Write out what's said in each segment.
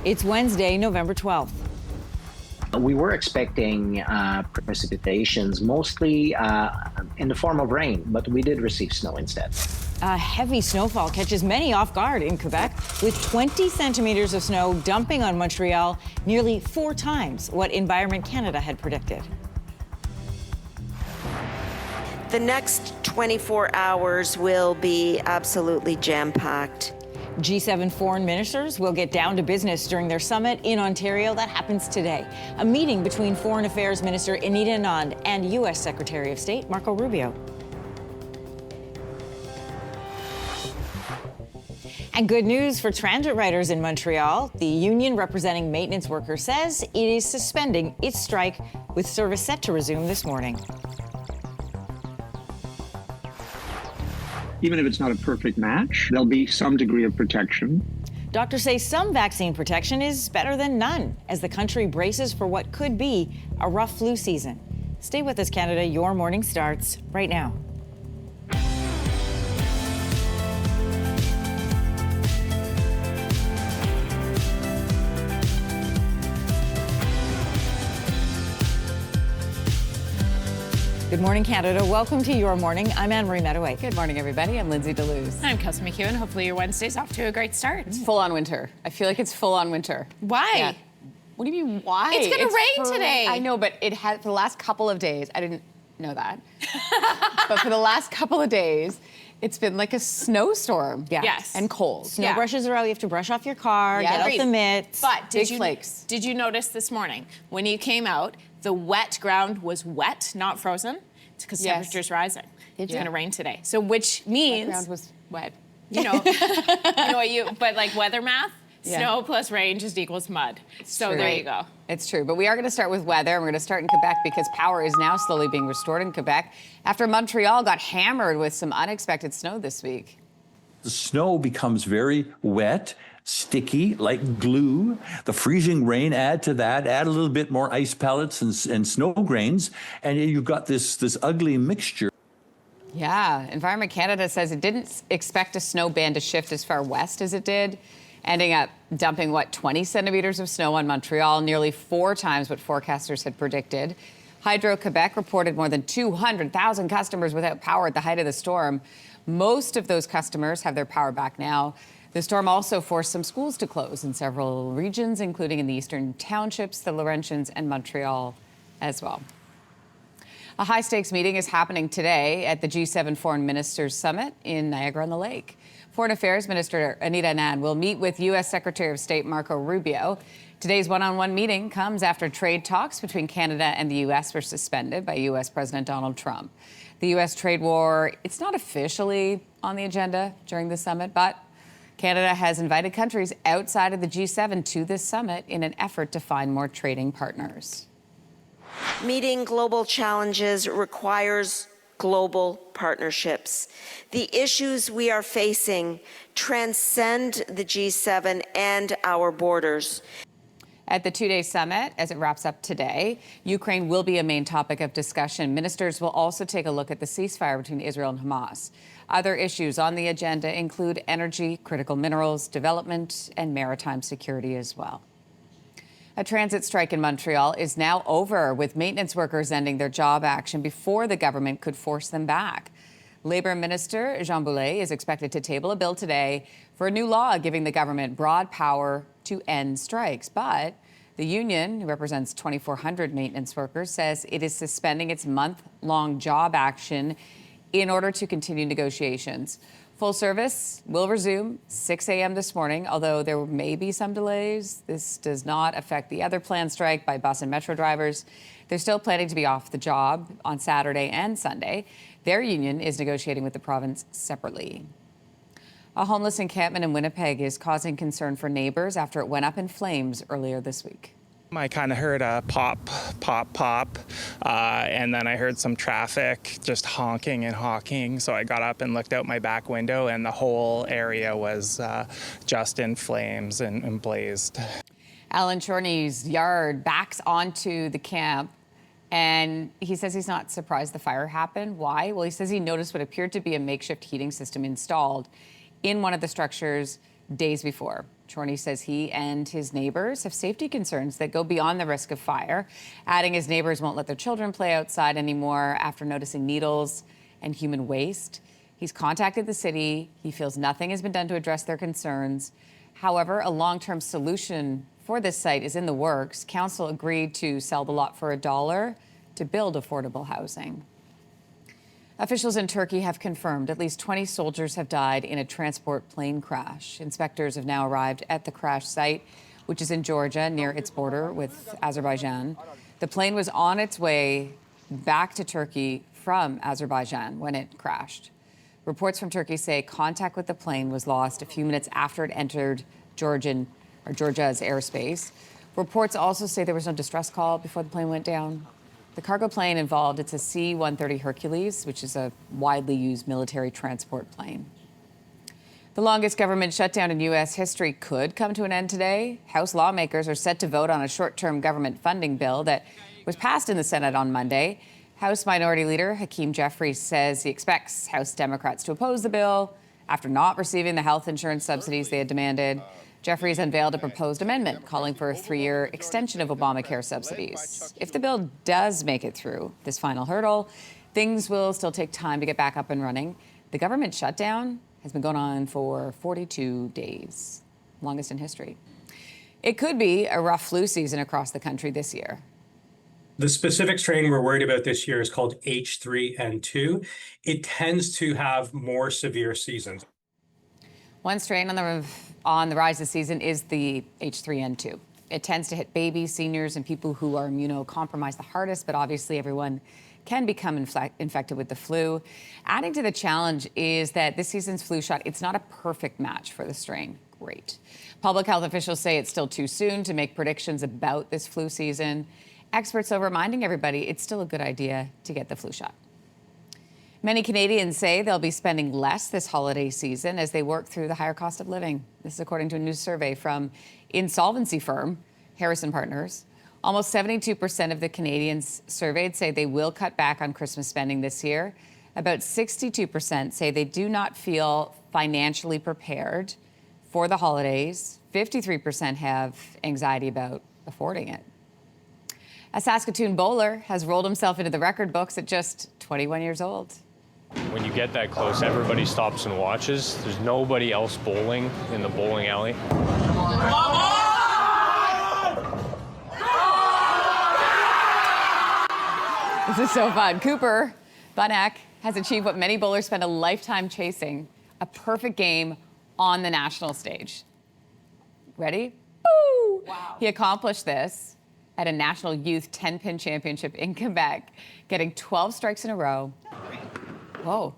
It's Wednesday, November 12th. We were expecting precipitations, mostly in the form of rain, but we did receive snow instead. A heavy snowfall catches many off guard in Quebec, with 20 centimeters of snow dumping on Montreal, nearly 4 times what Environment Canada had predicted. The next 24 hours will be absolutely jam-packed. G7 foreign ministers will get down to business during their summit in Ontario. That happens today. A meeting between Foreign Affairs Minister Anita Anand and U.S. Secretary of State Marco Rubio. And good news for transit riders in Montreal. The union representing maintenance workers says it is suspending its strike, with service set to resume this morning. Even if it's not a perfect match, there'll be some degree of protection. Doctors say some vaccine protection is better than none as the country braces for what could be a rough flu season. Stay with us, Canada. Your morning starts right now. Good morning, Canada. Welcome to Your Morning. I'm Anne-Marie Mediwake. Good morning, everybody. I'm Lindsey Deluce. I'm Kelsey McEwen. Hopefully your Wednesday's off to a great start. It's full on winter. I feel like it's full on winter. Why? Yeah. What do you mean, why? It's gonna rain today. I know, but it had for the last couple of days. I didn't know that. But for the last couple of days, it's been like a snowstorm. Yeah. Yes. And cold. Snow brushes are out. You have to brush off your car, Yeah. get out Agreed. the mitts. But Big flakes. Did you notice this morning when you came out, the wet ground was wet, not frozen? It's because Yes. temperature's rising. It's Yeah. going to rain today. So which means, The ground was wet. you know, but like weather math, Yeah. snow plus rain just equals mud. So there you go. It's true. But we are going to start with weather. And we're going to start in Quebec because power is now slowly being restored in Quebec after Montreal got hammered with some unexpected snow this week. The snow becomes very wet, sticky, like glue. The freezing rain add to that, add a little bit more ice pellets and snow grains, and you've got this ugly mixture. Yeah, Environment Canada says it didn't expect a snow band to shift as far west as it did, ending up dumping, 20 centimeters of snow on Montreal, nearly 4 times what forecasters had predicted. Hydro-Quebec reported more than 200,000 customers without power at the height of the storm. Most of those customers have their power back now. The storm also forced some schools to close in several regions, including in the eastern townships, the Laurentians, and Montreal as well. A high-stakes meeting is happening today at the G7 Foreign Ministers Summit in Niagara-on-the-Lake. Foreign Affairs Minister Anita Anand will meet with U.S. Secretary of State Marco Rubio. Today's one-on-one meeting comes after trade talks between Canada and the U.S. were suspended by U.S. President Donald Trump. The U.S. trade war, it's not officially on the agenda during the summit, but Canada has invited countries outside of the G7 to this summit in an effort to find more trading partners. Meeting global challenges requires global partnerships. The issues we are facing transcend the G7 and our borders. At the 2-day summit, as it wraps up today, Ukraine will be a main topic of discussion. Ministers will also take a look at the ceasefire between Israel and Hamas. Other issues on the agenda include energy, critical minerals, development, and maritime security as well. A transit strike in Montreal is now over, with maintenance workers ending their job action before the government could force them back. Labour Minister Jean Boulet is expected to table a bill today for a new law giving the government broad power to end strikes. But the union, who represents 2,400 maintenance workers, says it is suspending its month-long job action in order to continue negotiations. Full service will resume 6 a.m. this morning, although there may be some delays. This does not affect the other planned strike by bus and metro drivers. They're still planning to be off the job on Saturday and Sunday. Their union is negotiating with the province separately. A homeless encampment in Winnipeg is causing concern for neighbors after it went up in flames earlier this week. I kind of heard a pop, pop, pop, and then I heard some traffic just honking and honking. So I got up and looked out my back window, and the whole area was just in flames and blazed. Alan Chorney's yard backs onto the camp, and he says he's not surprised the fire happened. Why? Well, he says he noticed what appeared to be a makeshift heating system installed in one of the structures days before. Chorney says he and his neighbors have safety concerns that go beyond the risk of fire, adding his neighbors won't let their children play outside anymore after noticing needles and human waste. He's contacted the city. He feels nothing has been done to address their concerns. However, a long-term solution for this site is in the works. Council agreed to sell the lot for $1 to build affordable housing. Officials in Turkey have confirmed at least 20 soldiers have died in a transport plane crash. Inspectors have now arrived at the crash site, which is in Georgia, near its border with Azerbaijan. The plane was on its way back to Turkey from Azerbaijan when it crashed. Reports from Turkey say contact with the plane was lost a few minutes after it entered Georgia's airspace. Reports also say there was no distress call before the plane went down. The cargo plane involved, it's a C-130 Hercules, which is a widely used military transport plane. The longest government shutdown in U.S. history could come to an end today. House lawmakers are set to vote on a short-term government funding bill that was passed in the Senate on Monday. House Minority Leader Hakeem Jeffries says he expects House Democrats to oppose the bill after not receiving the health insurance subsidies they had demanded. Jeffries unveiled a proposed amendment calling for a 3-year extension of Obamacare subsidies. If the bill does make it through this final hurdle, things will still take time to get back up and running. The government shutdown has been going on for 42 days, longest in history. It could be a rough flu season across the country this year. The specific strain we're worried about this year is called H3N2. It tends to have more severe seasons. One strain on the rise this season is the H3N2. It tends to hit babies, seniors, and people who are immunocompromised the hardest, but obviously everyone can become infected with the flu. Adding to the challenge is that this season's flu shot, it's not a perfect match for the strain. Great. Public health officials say it's still too soon to make predictions about this flu season. Experts are reminding everybody it's still a good idea to get the flu shot. Many Canadians say they'll be spending less this holiday season as they work through the higher cost of living. This is according to a new survey from insolvency firm Harrison Partners. Almost 72% of the Canadians surveyed say they will cut back on Christmas spending this year. About 62% say they do not feel financially prepared for the holidays. 53% have anxiety about affording it. A Saskatoon bowler has rolled himself into the record books at just 21 years old. When you get that close, everybody stops and watches. There's nobody else bowling in the bowling alley. This is so fun. Cooper Bunak has achieved what many bowlers spend a lifetime chasing, a perfect game on the national stage. Ready? Woo! Wow. He accomplished this at a National Youth 10-pin championship in Quebec, getting 12 strikes in a row. Whoa.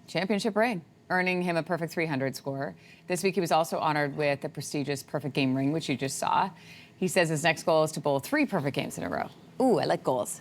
Championship ring, earning him a perfect 300 score. This week, he was also honored with the prestigious perfect game ring, which you just saw. He says his next goal is to bowl 3 perfect games in a row. Ooh, I like goals.